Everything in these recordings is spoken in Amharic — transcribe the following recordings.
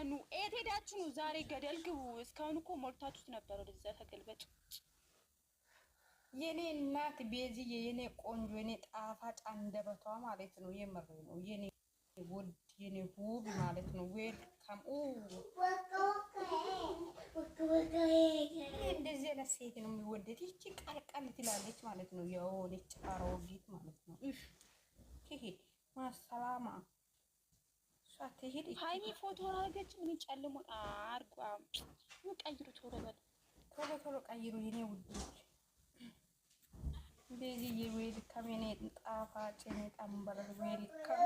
ሰኑ የት ሄዳችሁ ነው ዛሬ? ገደል ግቡ። እስካሁን እኮ ሞልታችሁት ነበር። ወደዛ ተገልበጭ። የኔ እናት ቤዚዬ፣ የኔ ቆንጆ፣ የኔ ጣፋጭ አንደበቷ ማለት ነው። የምር ነው የኔ ውድ፣ የኔ ውብ ማለት ነው። ዌልካም። እንደዚህ አይነት ሴት ነው የሚወደድ። ይቺ ቃልቃል ትላለች ማለት ነው። የሆነች አሮጊት ማለት ነው። ይሄ ማሰላማ ሃይሚ ፎቶ አረገች። ምን ጨልሞ አርጓ ቀይሩ። ቶሎ በል ቶሎ ቀይሩ የኔ ውዶች። ቤዚዬ ዌልካም፣ የኔ ጣፋጭ፣ የኔ ጠንበረር ዌልካም።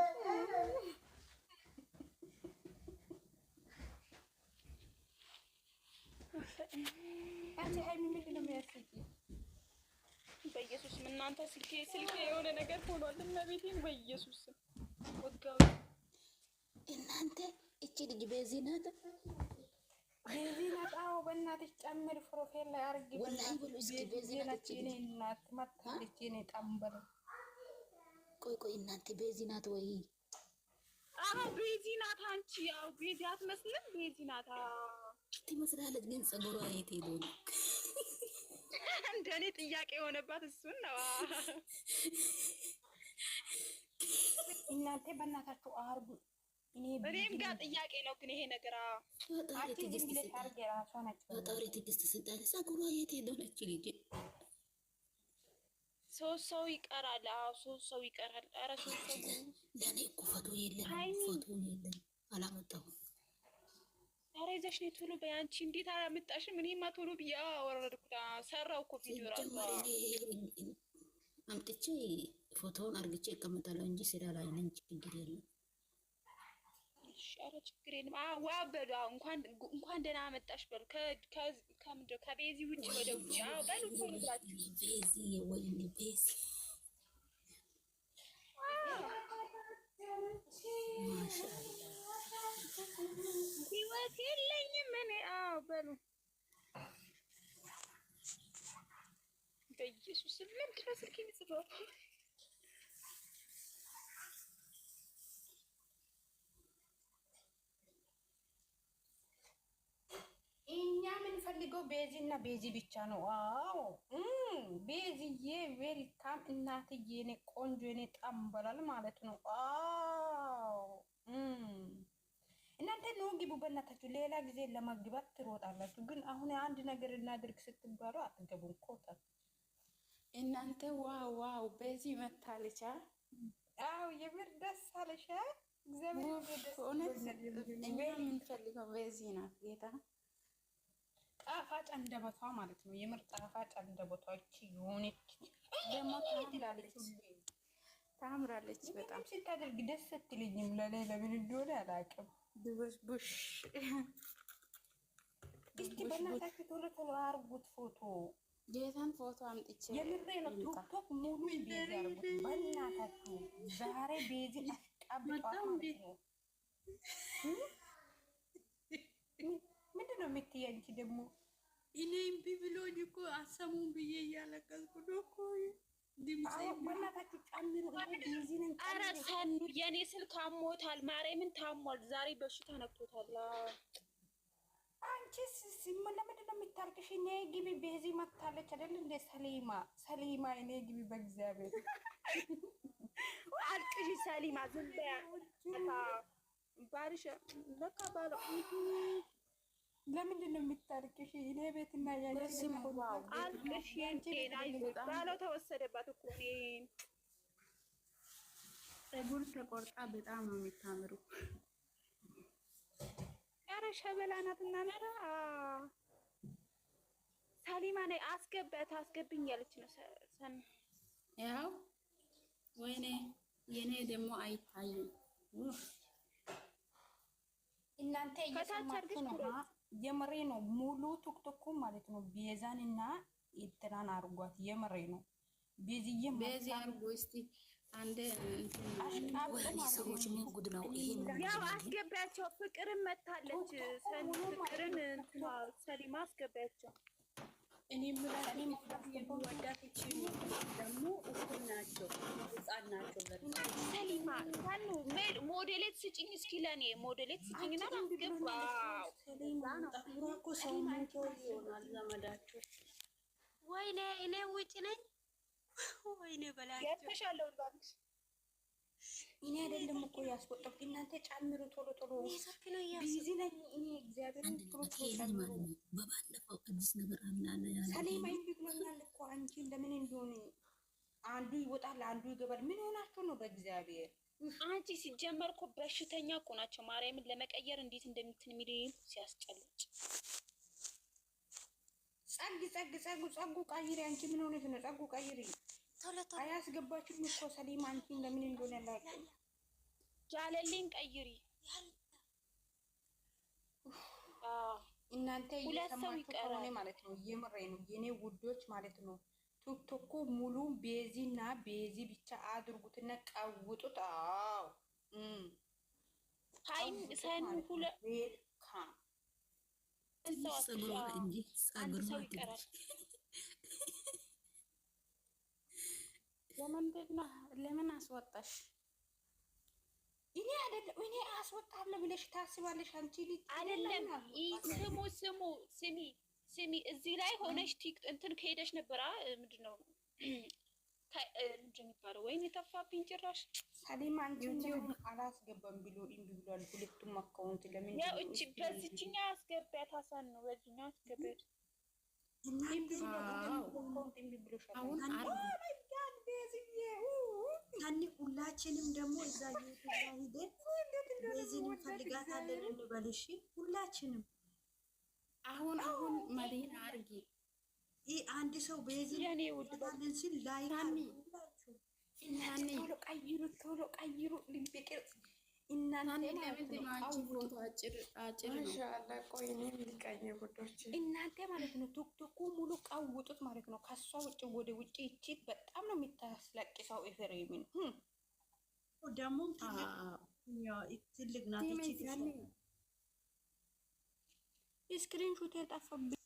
አንቺ ሃይሚ ምንድን ነው የሚያስቂ? በኢየሱስ እናንተ ስልኬ የሆነ ነገር ሆኗል። እና ቤቴን በኢየሱስ ወጋው። እናንተ እቺ ልጅ ቤዚ ናት። አዎ በእናትሽ ጨምር፣ ፕሮፋይል ላይ አርጊ። ወላሂ ብሎ እስኪ ቤዚ ናት። የኔ እናት መታለች፣ የኔ ጠንበር። ቆይ እናንተ ቤዚ ናት ወይ? አዎ ቤዚ ናት። አንቺ ያው ቤዚ አትመስልም? ቤዚ ናት ትመስላለች፣ ግን ጸጉሯ የት ሄዶ ነው? እንደኔ ጥያቄ የሆነባት እሱን ነው። እናንተ በእናታችሁ አርጉ። እኔም ጋር ጥያቄ ነው ግን ይሄ ነገር ፈጣሪ ትዕግስት ስጣት። ጸጉሯ የት ሄዶ ነች ልጅ? ሶስት ሰው ይቀራል። አዎ ሶስት ሰው ይቀራል። ኧረ ሶስት ሰው ለእኔ እኮ ፎቶ የለም፣ አላመጣሁም። ኧረ ይዘሽ ነይ ቶሎ በይ። አንቺ እንዴት አላመጣሽም? እኔማ ቶሎ ብዬ አወረድኩት። ሰራው እኮ ቪዲዮ ራሱ አምጥቼ ፎቶውን አርግቼ እቀምጣለሁ እንጂ ስራ ላይ ነኝ። ችግር የለም። ኧረ ችግር የለም። ዋ በሉ እንኳን ደህና መጣሽ በሉ። ከቤዚ ውጭ ወደ ውጭ በሉ ቶሎ ብላችሁ። ቤዚ ወይኔ ቤዚ ማሻአላ ህይወት የለኝም እኔ። በሉ በኢየሱስ ለምንድን ነው ስልኬን ጽፈው? እኛ የምንፈልገው ቤዚ እና ቤዚ ብቻ ነው። አዎ ቤዚዬ ዌልካም እናትዬ፣ የኔ ቆንጆ፣ የኔ ጠንበላል ማለት ነው። አዎ እናንተ ነው ግቡ በእናታችሁ። ሌላ ጊዜ ለመግባት ትሮጣላችሁ፣ ግን አሁን አንድ ነገር እናድርግ ስትባሉ አትገቡም። ኮታ እናንተ ዋው ቤዚ መታለች። አዎ የምር ደስ አለሽ። እግዚአብሔር እኛ የምንፈልገው ቤዚ ናት። ጌታ ጣፋጭ አንደበቷ ማለት ነው። የምር ጣፋጭ አንደበቷ የሆነች ደግሞ ታምራለች። በጣም ስታደርግ ደስ ስትልኝም ለምን እንደሆነ አላውቅም። ቡሽ እስቲ በእናታችሁ ቶሎ አርጉት ፎቶ። ጌታን ፎቶ አምጥቼ የምሬ ነው። ቲክቶክ ሙሉ ቤዚ አርጉት በእናታችሁ። ዛሬ ቤዚ አስቀብጧት ማለት ነው። ምንድን ነው የምትይ አንቺ ደግሞ? እኔ እምቢ ብሎኝ እኮ አሰሙን ብዬ እያለቀስኩ ነው እኮ። በእናታችሁ ጨምሩ። ቤዚ ነኝ። ኧረ ሰኑ የኔ ስልክ አሞታል። ማርያምን ታሟል። ዛሬ በሽታ ነክቶታል። አንቺ ለምንድን ነው የምታርቅሽ? እኔ ግቢ ቤዚ መታለች አይደል እንደ ሰሊማ እኔ ግቢ በእግዚአብሔር አልቅሽ ሰሊማ። ዝም በያ ባልሽ ለካ ባለው ለምንድን ነው የምታርቅሽ? እኔ ቤትና ያንቺ አልቅሽ። ባለው ተወሰደባት እኮ እኔ ፀጉር ተቆርጣ በጣም ነው የምታምሩ። ኧረ ሸበላ ናት እናንተ። ሰሊማ ነይ አስገብኝ ያለች ነው ሰን። ያው ወይኔ የኔ ደግሞ አይታይም። እናንተ እየሰማችሁ ነው። የምሬ ነው። ሙሉ ቲክቶክ ማለት ነው ቤዛን እና እንትናን አርጓት። የምሬ ነው። ቤዚዬም ቤዚ አርጉ እስቲ አንዴ ወይኔ ሰዎች ምን ጉድ ነው ይሄ? ያው አስገቢያቸው። ፍቅርን መታለች። ፍቅርን ሰሊማ አስገቢያቸው። እኔ የምላቸው የሚወዳት እቺ ደግሞ እኩል ናቸው፣ ህፃን ናቸው። ሰሊማ ታኑ ሞዴሌት ስጭኝ እስኪ ለኔ ሞዴሌት ስጭኝና አስገባው። ጠፍራ እኮ ሰው ሞቶ ይሆናል ዘመዳቸው። ወይኔ እኔ ውጭ ነኝ። ወይኔ በላቸው ያተሻለው ባንክ እኔ አይደለም እኮ ያስቆጠብኩ እናንተ ጨምሩ ቶሎ ቶሎ ቢዚ ነኝ እኔ እግዚአብሔር በባለፈው አዲስ ነገር አምናለ ያለ ሰሊማ ይብሉኛል እኮ አንቺ እንደምን እንደሆነ አንዱ ይወጣል አንዱ ይገባል። ምን ሆናችሁ ነው በእግዚአብሔር? አንቺ ሲጀመር እኮ በሽተኛ እኮ ናቸው። ማርያምን ለመቀየር እንዴት እንደምትን ሚሊዮን ሲያስጨልጭ ጸጉ ቀይሪ። አንቺ ምን ሆነሽ ነው? ጸጉ ቀይሪ አያስገባችሁም እኮ ሰሊማ አንቺ እንደምን እንደሆነ ያላችሁ ጃለልኝ ቀይሪ። እናንተ እየሰማችሁ ከሆነ ማለት ነው የምሬ ነው የኔ ውዶች ማለት ነው። ቲክቶክ ሙሉ ቤዚና ቤዚ ብቻ አድርጉትና ቀውጡት። አዎ ሃይም ሰን ሁሉ ዌልካም ሰግሯ እንጂ ሰግሯ ይቀራል። ለምን አስወጣሽ? እኔ አይደለም እኔ አስወጣለሁ ብለሽ ታስባለሽ አንቺ ልጅ አይደለም። ስሚ እዚህ ላይ ሆነሽ እንትን ከሄደሽ ነበር። ምንድነው የሚባለው? ወይኔ ተፋብኝ ጭራሽ። ሰሊማ አንቺ አላስገባም ብሎ እምቢ ብሏል። ሁለቱም አካውንት ለምን ያው እቺ በዚህኛ አስገቢያት ሀሳን ነው በዚህኛ አስገቢያት እምቢ ብሎሻል። አሁን ታኒ ሁላችንም ደግሞ እዛ ሄደን ቤዚን እንፈልጋታለን እንበልሽ ሁላችንም። አሁን መዲና አርጊ ይህ አንድ ሰው ቤዚን እንፈልጋለን ሲል ላይ ቶሎ ቀይሩ ልቤቅር እናንተ ፎቶ አጭር ነው። ማሻአላ ቆይ እኔም ልቀኝ ጉዶች እናንተ ማለት ነው ቲክቶክ ሙሉ ቀውጡት ማለት ነው። ከሷ ውጭ ወደ ውጭ እቺ በጣም ነው የምታስለቅሰው። ኤፍሬምን ደግሞ ትልቅ ናት እቺ ስክሪን ሾት ያጠፋብኝ።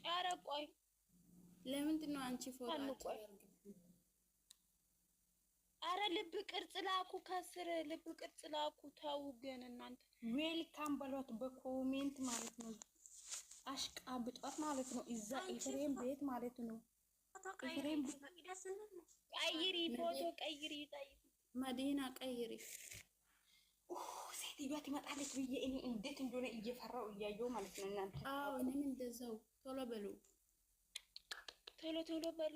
ኧረ ቆይ ለምንድን ነው አንቺ ፎቶ አጭር? አረ ልብ ቅርጽ ላኩ፣ ከስር ልብ ቅርጽ ላኩ። ተው ግን እናንተ ዌልካም በሏት በኮሜንት ማለት ነው። አሽቃብጧት ማለት ነው። እዛ ኤፍሬም ቤት ማለት ነው። ኤፍሬም ቀይሪ፣ ፎቶ ቀይሪ፣ መዲና ቀይሪ። ሴትዮዋ ትመጣለች ብዬ እኔ እንዴት እንደሆነ እየፈራው እያየው ማለት ነው። እናንተ አዎ እኔም እንደዛው። ቶሎ በሉ ቶሎ በሉ።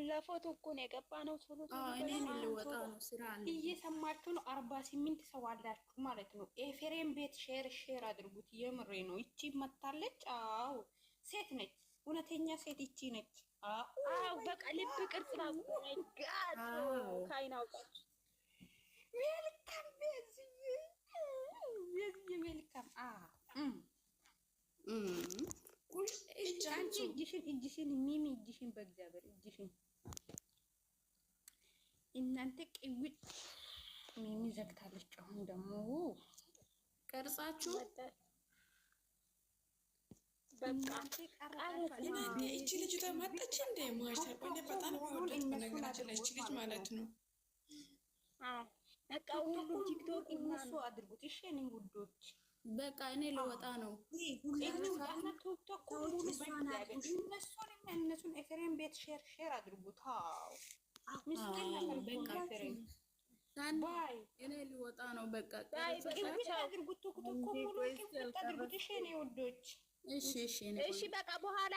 ለፎቶ እኮ ነው የገባ ነው። ቶሎ እኔ ልወጣ ነው፣ ስራ አለ። እየሰማችሁ ነው። 48 ሰው አላችሁ ማለት ነው። ኤፍሬም ቤት ሼር አድርጉት። የምሬ ነው። እቺ መታለች። አዎ ሴት ነች፣ እውነተኛ ሴት እቺ ነች። አዎ በቃ ልብ ቅርጽ ነው። ጋር ካይናውጣችሁ ዌልካም ቤዝዬ ዌልካም እጅሽን ሚሚ እጅሽን በእግዚአብሔር እጅሽን እናንተ ቅውጥ ሚሚ ዘግታለች። አሁን ደግሞ ቀርጻችሁ በቃ እቺ ልጅ ተመጣች እንደ ማርታ ቆኔ በጣም ወደት በነገራችን ላይ እቺ ልጅ ማለት ነው። በቃ ሁሉ ቲክቶክ እነሱ አድርጉት። እሺ እኔ ውዶች በቃ እኔ ልወጣ ነው። እነሱን ኤፍሬም ቤት ሼር አድርጉት። ባይ እኔ ልወጣ ነው። በቃ አድርጉት። እሺ እኔ ውዶች እሺ በቃ በኋላ